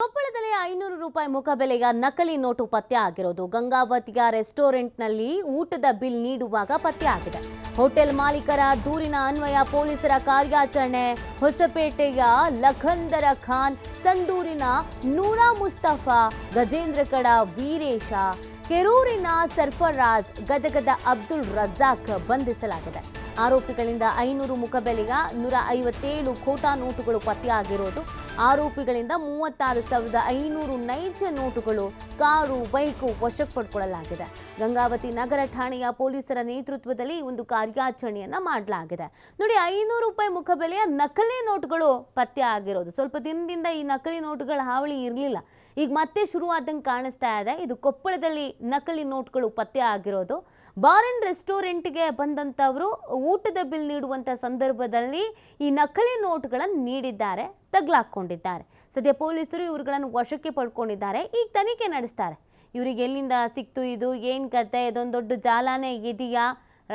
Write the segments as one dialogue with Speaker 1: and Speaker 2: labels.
Speaker 1: ಕೊಪ್ಪಳದಲ್ಲಿ 500 ರೂಪಾಯಿ ಮುಖಬೆಲೆಯ ನಕಲಿ ನೋಟು ಪತ್ತೆ ಆಗಿರೋದು ಗಂಗಾವತಿಯ ರೆಸ್ಟೋರೆಂಟ್ನಲ್ಲಿ ಊಟದ ಬಿಲ್ ನೀಡುವಾಗ ಪತ್ತೆ ಆಗಿದೆ. ಹೋಟೆಲ್ ಮಾಲೀಕರ ದೂರಿನ ಅನ್ವಯ ಪೊಲೀಸರ ಕಾರ್ಯಾಚರಣೆ. ಹೊಸಪೇಟೆಯ ಲಖಂದರ ಖಾನ್, ಸಂಡೂರಿನ ನೂರಾ ಮುಸ್ತಫಾ, ಗಜೇಂದ್ರಗಡ ವೀರೇಶ, ಕೆರೂರಿನ ಸರ್ಫರಾಜ್, ಗದಗದ ಅಬ್ದುಲ್ ರಜಾಕ್ ಬಂಧಿಸಲಾಗಿದೆ. ಆರೋಪಿಗಳಿಂದ 500 ಮುಖಬೆಲೆಯ 157 ಖೋಟಾ ನೋಟುಗಳು ಪತ್ತೆಯಾಗಿರೋದು. ಆರೋಪಿಗಳಿಂದ 36,500 ನೈಜ ನೋಟುಗಳು, ಕಾರು, ಬೈಕು ವಶಕ್ಕೆ ಪಡ್ಕೊಳ್ಳಲಾಗಿದೆ. ಗಂಗಾವತಿ ನಗರ ಠಾಣೆಯ ಪೊಲೀಸರ ನೇತೃತ್ವದಲ್ಲಿ ಒಂದು ಕಾರ್ಯಾಚರಣೆಯನ್ನ ಮಾಡಲಾಗಿದೆ. ನೋಡಿ, 500 ರೂಪಾಯಿ ಮುಖಬೆಲೆಯ ನಕಲಿ ನೋಟುಗಳು ಪತ್ತೆ ಆಗಿರೋದು. ಸ್ವಲ್ಪ ದಿನದಿಂದ ಈ ನಕಲಿ ನೋಟುಗಳ ಹಾವಳಿ ಇರಲಿಲ್ಲ, ಈಗ ಮತ್ತೆ ಶುರುವಾದಂಗೆ ಕಾಣಿಸ್ತಾ ಇದೆ. ಇದು ಕೊಪ್ಪಳದಲ್ಲಿ ನಕಲಿ ನೋಟುಗಳು ಪತ್ತೆ ಆಗಿರೋದು. ಬಾರ್ ಅಂಡ್ ರೆಸ್ಟೋರೆಂಟ್ಗೆ ಬಂದಂತವರು ಊಟದ ಬಿಲ್ ನೀಡುವಂತ ಸಂದರ್ಭದಲ್ಲಿ ಈ ನಕಲಿ ನೋಟುಗಳನ್ನು ನೀಡಿದ್ದಾರೆ, ತಗ್ಲಾಕೊಂಡಿದ್ದಾರೆ. ಸದ್ಯ ಪೊಲೀಸರು ಇವುಗಳನ್ನು ವಶಕ್ಕೆ ಪಡ್ಕೊಂಡಿದ್ದಾರೆ. ಈಗ ತನಿಖೆ ನಡೆಸ್ತಾರೆ. ಇವರಿಗೆ ಎಲ್ಲಿಂದ ಸಿಕ್ತು, ಇದು ಏನು ಕತೆ, ಇದೊಂದು ದೊಡ್ಡ ಜಾಲಾನೇ ಇದೆಯಾ,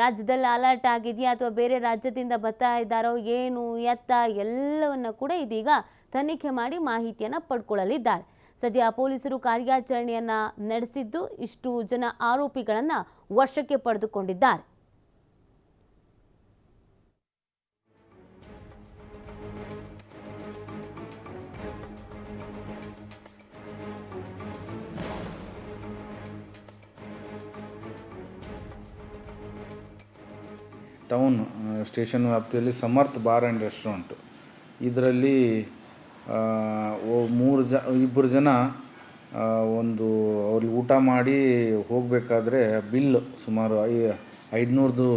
Speaker 1: ರಾಜ್ಯದಲ್ಲಿ ಅಲರ್ಟ್ ಆಗಿದೆಯಾ ಅಥವಾ ಬೇರೆ ರಾಜ್ಯದಿಂದ ಬರ್ತಾ ಇದ್ದಾರೋ ಏನು ಎತ್ತ ಎಲ್ಲವನ್ನ ಕೂಡ ಇದೀಗ ತನಿಖೆ ಮಾಡಿ ಮಾಹಿತಿಯನ್ನು ಪಡ್ಕೊಳ್ಳಲಿದ್ದಾರೆ. ಸದ್ಯ ಪೊಲೀಸರು ಕಾರ್ಯಾಚರಣೆಯನ್ನ ನಡೆಸಿದ್ದು ಇಷ್ಟು ಜನ ಆರೋಪಿಗಳನ್ನು ವಶಕ್ಕೆ ಪಡೆದುಕೊಂಡಿದ್ದಾರೆ.
Speaker 2: ಟೌನ್ ಸ್ಟೇಷನ್ ವ್ಯಾಪ್ತಿಯಲ್ಲಿ ಸಮರ್ಥ ಬಾರ್ ಆ್ಯಂಡ್ ರೆಸ್ಟೋರೆಂಟ್, ಇದರಲ್ಲಿ ಇಬ್ಬರು ಜನ ಅವ್ರಿಗೆ ಊಟ ಮಾಡಿ ಹೋಗಬೇಕಾದ್ರೆ ಬಿಲ್ ಸುಮಾರು 500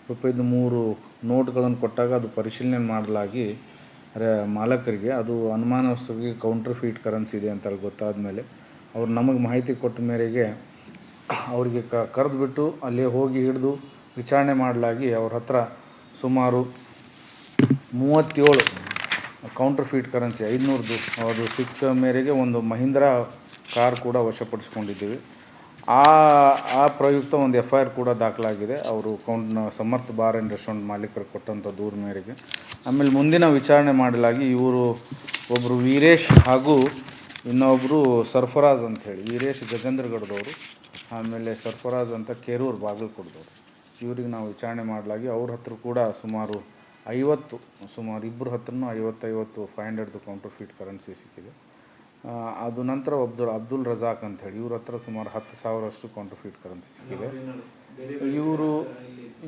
Speaker 2: ರೂಪಾಯಿದು 3 ನೋಟ್ಗಳನ್ನು ಕೊಟ್ಟಾಗ ಅದು ಪರಿಶೀಲನೆ ಮಾಡಲಾಗಿ ಮಾಲಕರಿಗೆ ಅದು ಅನುಮಾನಾಸ್ಪದ ಕೌಂಟರ್ ಫೀಟ್ ಕರೆನ್ಸಿ ಇದೆ ಅಂತ ಗೊತ್ತಾದ ಮೇಲೆ ಅವ್ರು ನಮಗೆ ಮಾಹಿತಿ ಕೊಟ್ಟ ಮೇರೆಗೆ ಅವರಿಗೆ ಕರೆದುಬಿಟ್ಟು ಅಲ್ಲೇ ಹೋಗಿ ಹಿಡಿದು ವಿಚಾರಣೆ ಮಾಡಲಾಗಿ ಅವ್ರ ಹತ್ರ ಸುಮಾರು 37 ಕೌಂಟರ್ ಫೀಟ್ ಕರೆನ್ಸಿ 500ದು ಅದು ಸಿಕ್ಕ ಮೇರೆಗೆ ಒಂದು ಮಹೀಂದ್ರಾ ಕಾರ್ ಕೂಡ ವಶಪಡಿಸ್ಕೊಂಡಿದ್ದೀವಿ. ಆ ಪ್ರಯುಕ್ತ ಒಂದು FIR ಕೂಡ ದಾಖಲಾಗಿದೆ. ಅವರು ಸಮರ್ಥ ಬಾರ್ ಆ್ಯಂಡ್ ರೆಸ್ಟೋರೆಂಟ್ ಮಾಲೀಕರು ಕೊಟ್ಟಂಥ ದೂರ ಮೇರೆಗೆ. ಆಮೇಲೆ ಮುಂದಿನ ವಿಚಾರಣೆ ಮಾಡಲಾಗಿ ಇವರು ಒಬ್ಬರು ವೀರೇಶ್ ಹಾಗೂ ಇನ್ನೊಬ್ಬರು ಸರ್ಫರಾಜ್ ಅಂಥೇಳಿ, ವೀರೇಶ್ ಗಜೇಂದ್ರಗಡದವರು, ಆಮೇಲೆ ಸರ್ಫರಾಜ್ ಅಂತ ಕೆರೂರು ಬಾಗಲಕೋಟದವರು, ಇವ್ರಿಗೆ ನಾವು ವಿಚಾರಣೆ ಮಾಡಲಾಗಿ ಅವ್ರ ಹತ್ರ ಕೂಡ ಸುಮಾರು ಇಬ್ಬರ ಹತ್ರನೂ 50 500 ಕೌಂಟರ್ ಫೀಟ್ ಕರೆನ್ಸಿ ಸಿಕ್ಕಿದೆ. ಅದು ನಂತರ ಅಬ್ದುಲ್ ರಜಾಕ್ ಅಂಥೇಳಿ ಇವ್ರ ಹತ್ರ ಸುಮಾರು 10,000 ಕೌಂಟರ್ ಫೀಟ್ ಕರೆನ್ಸಿ ಸಿಕ್ಕಿದೆ.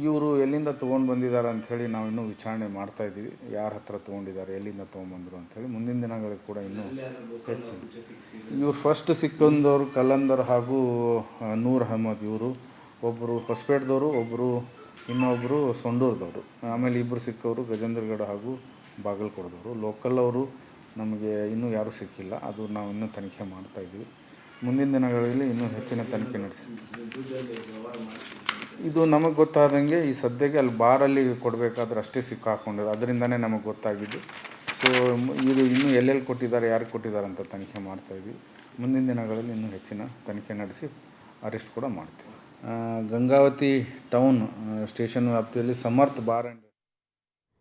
Speaker 2: ಇವರು ಎಲ್ಲಿಂದ ತೊಗೊಂಡು ಬಂದಿದ್ದಾರೆ ಅಂಥೇಳಿ ನಾವು ಇನ್ನೂ ವಿಚಾರಣೆ ಮಾಡ್ತಾಯಿದ್ದೀವಿ. ಯಾರ ಹತ್ರ ತೊಗೊಂಡಿದ್ದಾರೆ, ಎಲ್ಲಿಂದ ತೊಗೊಂಡ್ಬಂದರು ಅಂಥೇಳಿ. ಮುಂದಿನ ದಿನಗಳಿಗೆ ಕೂಡ ಇನ್ನೂ ಹೆಚ್ಚು. ಇವ್ರು ಫಸ್ಟ್ ಸಿಕ್ಕಂದವರು ಕಲ್ಲಂದರ್ ಹಾಗೂ ನೂರ್ ಅಹಮದ್, ಇವರು ಒಬ್ಬರು ಹೊಸಪೇಟೆದವರು, ಇನ್ನೊಬ್ಬರು ಸಂಡೂರದವರು. ಆಮೇಲೆ ಇಬ್ಬರು ಸಿಕ್ಕವರು ಗಜೇಂದ್ರಗಡ ಹಾಗೂ ಬಾಗಲಕೋಟದವರು. ಲೋಕಲ್ ಅವರು ನಮಗೆ ಇನ್ನೂ ಯಾರೂ ಸಿಕ್ಕಿಲ್ಲ, ಅದು ನಾವು ಇನ್ನೂ ತನಿಖೆ ಮಾಡ್ತಾಯಿದ್ದೀವಿ. ಮುಂದಿನ ದಿನಗಳಲ್ಲಿ ಇನ್ನೂ ಹೆಚ್ಚಿನ ತನಿಖೆ ನಡೆಸಿ ಇದು ನಮಗೆ ಗೊತ್ತಾದಂಗೆ ಈ ಸದ್ಯಕ್ಕೆ ಅಲ್ಲಿ ಬಾರಲ್ಲಿ ಕೊಡಬೇಕಾದ್ರೆ ಅಷ್ಟೇ ಸಿಕ್ಕಾಕೊಂಡಿರೋದು, ಅದರಿಂದನೇ ನಮಗೆ ಗೊತ್ತಾಗಿದ್ದು. ಸೊ ಇದು ಇನ್ನೂ ಎಲ್ಲೆಲ್ಲಿ ಕೊಟ್ಟಿದ್ದಾರೆ, ಯಾರಿಗೆ ಕೊಟ್ಟಿದ್ದಾರೆ ಅಂತ ತನಿಖೆ ಮಾಡ್ತಾಯಿದ್ವಿ. ಮುಂದಿನ ದಿನಗಳಲ್ಲಿ ಇನ್ನೂ ಹೆಚ್ಚಿನ ತನಿಖೆ ನಡೆಸಿ ಅರೆಸ್ಟ್ ಕೂಡ ಮಾಡ್ತೀವಿ. ಗಂಗಾವತಿ ಟೌನ್ ಸ್ಟೇಷನ್ ವ್ಯಾಪ್ತಿಯಲ್ಲಿ ಸಮರ್ಥ ಬಾರ್ ಆ್ಯಂಡ್